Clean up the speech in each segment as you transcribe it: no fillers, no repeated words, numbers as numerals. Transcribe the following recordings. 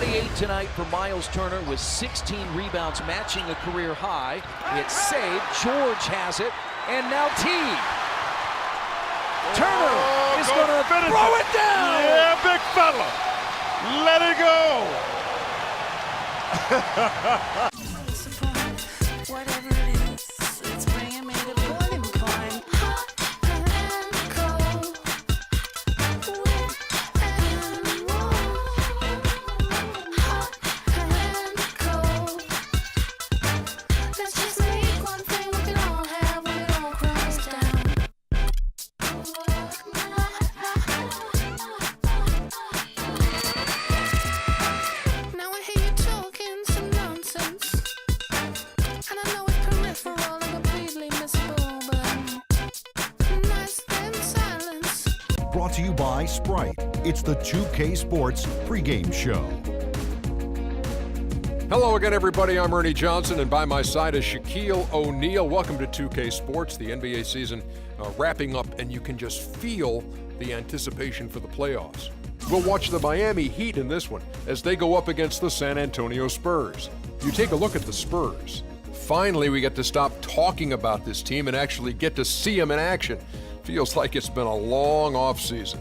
28 tonight for Miles Turner with 16 rebounds, matching a career high. It's saved. George has it. And now Teague. Turner is going to throw it down. Yeah, big fella. Let it go. Whatever it is, it's bringing me to boiling point. Hot and cold, wet and warm. Hot and cold. Let's just make one thing we can all have when it all crumbs down. Now I hear you talking some nonsense. And I know it's peripheral and completely missable, but nice then silence. Brought to you by Sprite. It's the 2K Sports pregame show. Hello again, everybody. I'm Ernie Johnson, and by my side is Shaquille O'Neal. Welcome to 2K Sports, the NBA season wrapping up, and you can just feel the anticipation for the playoffs. We'll watch the Miami Heat in this one as they go up against the San Antonio Spurs. You take a look at the Spurs. Finally, we get to stop talking about this team and actually get to see them in action. Feels like it's been a long offseason.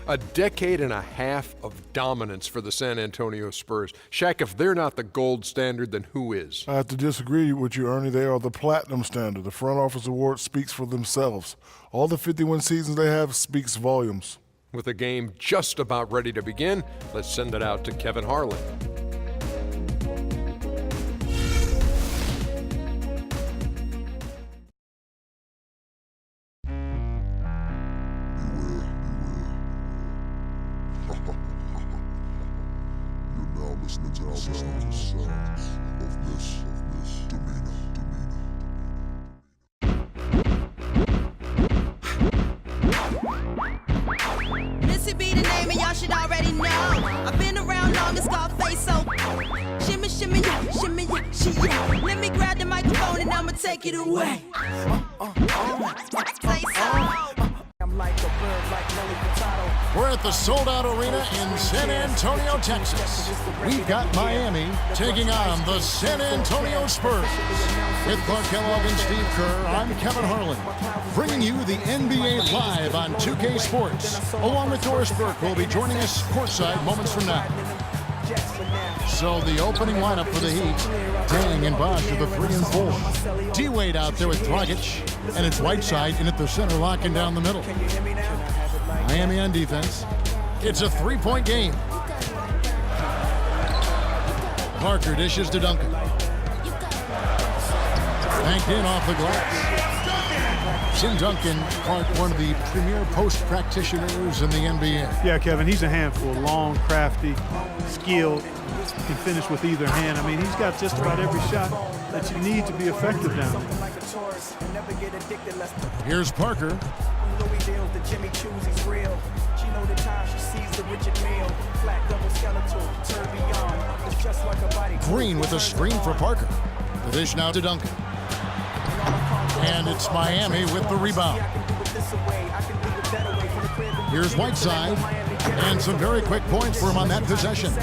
A decade and a half of dominance for the San Antonio Spurs. Shaq, if they're not the gold standard, then who is? I have to disagree with you, Ernie. They are the platinum standard. The front office award speaks for themselves. All the 51 seasons they have speaks volumes. With the game just about ready to begin, let's send it out to Kevin Harlan. You're now listening to the sounds of Miss Demeanor. Missy be the name and y'all should already know. I've been around long as Scarface, so shimmy, shimmy, yeah, shimmy, yeah, she, yeah. Let me grab the microphone and I'ma take it away. Say so. I'm like a bird, like Nelly Furtado. We're at the sold-out arena in San Antonio, Texas. We've got Miami taking on the San Antonio Spurs. With Clark Kellogg and Steve Kerr, I'm Kevin Harlan, bringing you the NBA live on 2K Sports. Along with Doris Burke, who will be joining us courtside moments from now. So the opening lineup for the Heat, Dang and Bosh are the 3 and 4. D-Wade out there with Dragic, and it's Whiteside in at the center, locking down the middle. Miami on defense. It's a 3-point game. Parker dishes to Duncan. Banked in off the glass. Tim Duncan, Clark, one of the premier post practitioners in the NBA. Yeah, Kevin, he's a handful. Long, crafty, skilled, can finish with either hand. I mean, he's got just about every shot that you need to be effective down there. Here's Parker. Green with a screen for Parker. The dish now to Duncan. And it's Miami with the rebound. Here's Whiteside. And some very quick points for him on that possession.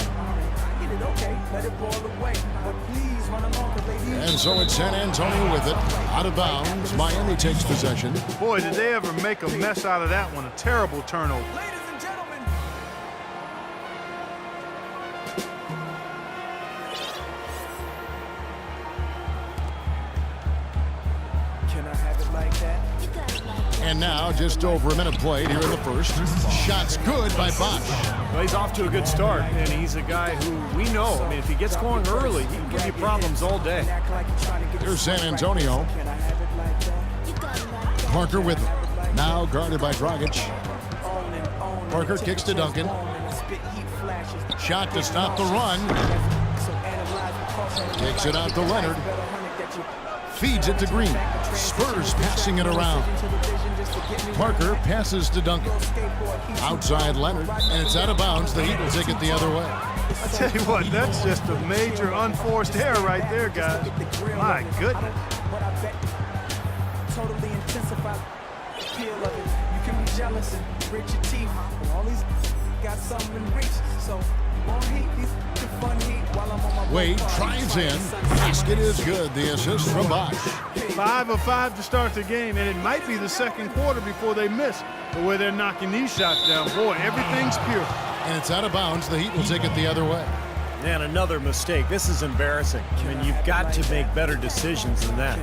And so it's San Antonio with it. Out of bounds. Miami takes possession. Boy, did they ever make a mess out of that one. A terrible turnover. And now, just over a minute played here in the first. Shots good by Bosh. Well, he's off to a good start, and he's a guy who we know. I mean, if he gets going early, he can give you problems all day. Here's San Antonio. Parker with it. Now guarded by Dragic. Parker kicks to Duncan. Shot to stop the run. Takes it out to Leonard. Feeds it to Green. Spurs passing it around. Parker passes to Duncan. Outside Leonard, and it's out of bounds. The Heat will take it the other way. I tell you what, that's just a major unforced error right there, guys. My goodness. Totally intensify the feel of it. You can be jealous and grit your teeth. All these got something in reach, so Wade drives in. Basket is good. The assist from Bosch. 5 of 5 to start the game, and it might be the second quarter before they miss the way they're knocking these shots down. Boy, everything's pure. And it's out of bounds. The Heat will take it the other way. And another mistake. This is embarrassing. I mean, you've got to make better decisions than that.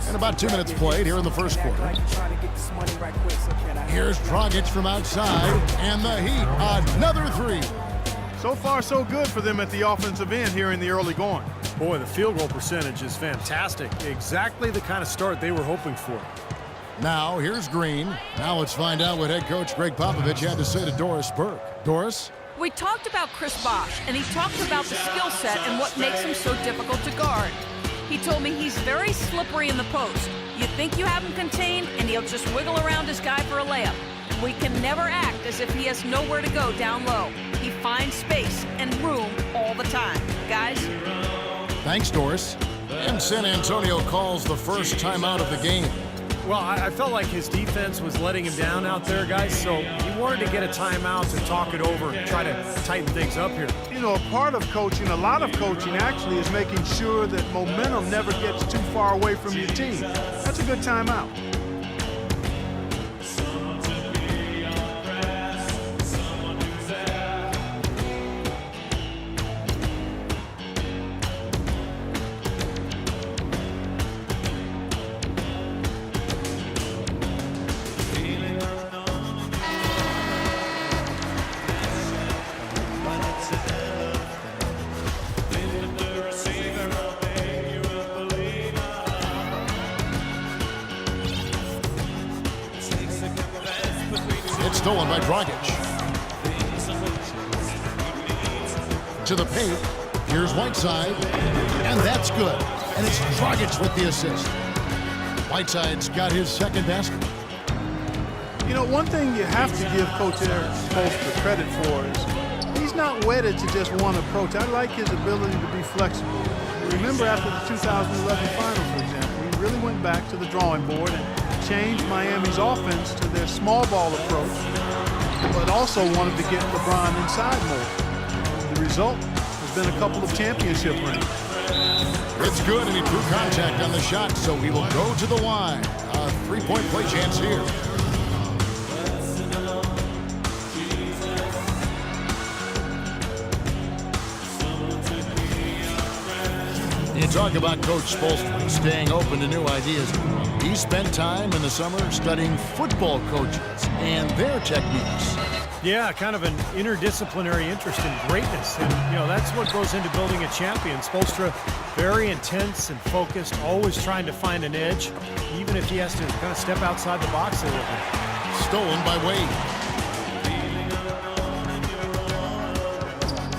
And about 2 minutes played here in the first quarter. Here's Dragic from outside, and the Heat, another three. So far, so good for them at the offensive end here in the early going. Boy, the field goal percentage is fantastic. Exactly the kind of start they were hoping for. Now, here's Green. Now let's find out what head coach Greg Popovich had to say to Doris Burke. Doris? We talked about Chris Bosh, and he talked about the skill set and what makes him so difficult to guard. He told me he's very slippery in the post. You think you have him contained, and he'll just wiggle around his guy for a layup. We can never act as if he has nowhere to go down low. He finds space and room all the time. Guys? Thanks, Doris. And San Antonio calls the first timeout of the game. Well, I felt like his defense was letting him down out there, guys, so he wanted to get a timeout to talk it over and try to tighten things up here. You know, a part of coaching, a lot of coaching actually, is making sure that momentum never gets too far away from your team. That's a good timeout. Stolen by Dragic. To the paint. Here's Whiteside. And that's good. And it's Dragic with the assist. Whiteside's got his second basket. You know, one thing you have to give Coach Erik Spoelstra credit for is he's not wedded to just one approach. I like his ability to be flexible. Remember after the 2011 final, for example, he really went back to the drawing board and changed Miami's offense to their small ball approach, but also wanted to get LeBron inside more. The result has been a couple of championship rings. It's good, and he drew contact on the shot, so he will go to the line. A three-point play chance here. You talk about Coach Spoelstra staying open to new ideas. He spent time in the summer studying football coaches and their techniques. Yeah, kind of an interdisciplinary interest in greatness. And, you know, that's what goes into building a champion. Spoelstra, very intense and focused, always trying to find an edge, even if he has to kind of step outside the box a little bit. Stolen by Wade.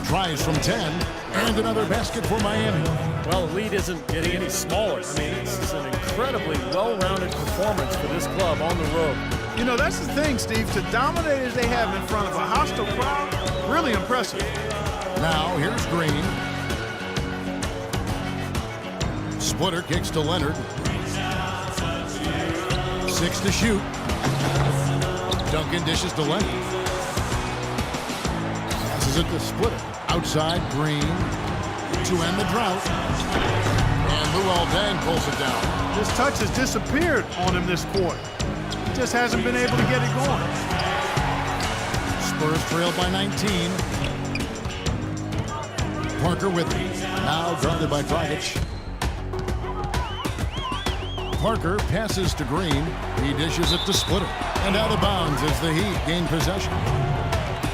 Tries from 10, and another basket for Miami. Well, the lead isn't getting any smaller. I mean, this is an incredibly well-rounded performance for this club on the road. You know, that's the thing, Steve. To dominate as they have in front of a hostile crowd, really impressive. Now, here's Green. Splitter kicks to Leonard. 6 to shoot. Duncan dishes to Leonard. Passes it to Splitter. Outside, Green to end the drought. And Luol Deng pulls it down. This touch has disappeared on him this quarter. He just hasn't been able to get it going. Spurs trail by 19. Parker with it. Now guarded by Dragic. Parker passes to Green. He dishes it to Splitter. And out of bounds as the Heat gain possession.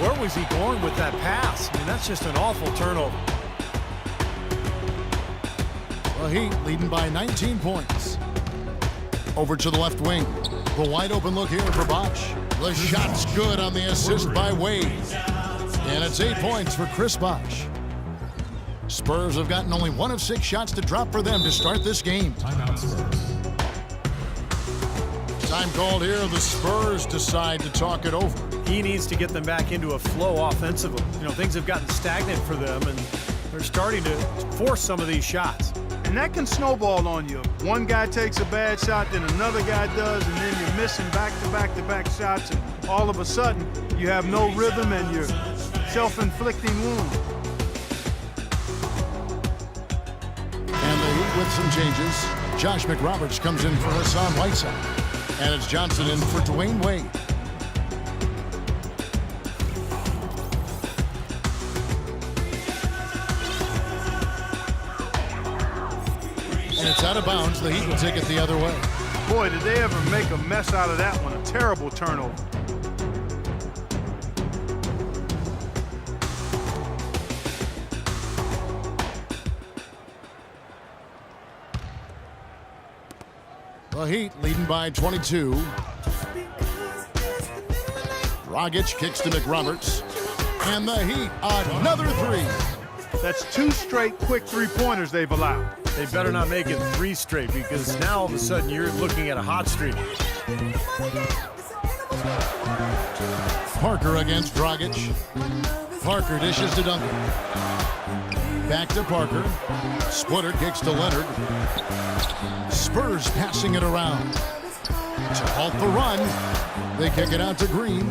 Where was he going with that pass? I mean, that's just an awful turnover. The Heat leading by 19 points. Over to the left wing. The wide open look here for Bosh. The shot's good on the assist by Wade. And it's 8 points for Chris Bosh. Spurs have gotten only 1 of 6 shots to drop for them to start this game. Timeout Spurs. Time called here. The Spurs decide to talk it over. He needs to get them back into a flow offensively. You know, things have gotten stagnant for them, and they're starting to force some of these shots. And that can snowball on you. One guy takes a bad shot, then another guy does, and then you're missing back-to-back-to-back shots, and all of a sudden, you have no rhythm and you're self-inflicting wounds. And the Heat with some changes. Josh McRoberts comes in for Hassan Whiteside. And it's Johnson in for Dwayne Wade. And it's out of bounds. The Heat will take it the other way. Boy, did they ever make a mess out of that one. A terrible turnover. The Heat leading by 22. Dragic kicks to McRoberts. And the Heat, another three. That's 2 straight quick three-pointers they've allowed. They better not make it 3 straight, because now all of a sudden you're looking at a hot streak. Parker against Dragic. Parker dishes to Duncan. Back to Parker. Splitter kicks to Leonard. Spurs passing it around. To halt the run. They kick it out to Green.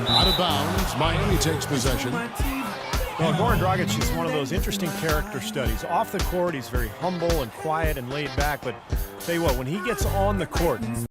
Out of bounds. Miami takes possession. Well, Goran Dragic is one of those interesting character studies. Off the court, he's very humble and quiet and laid back, but tell you what, when he gets on the court,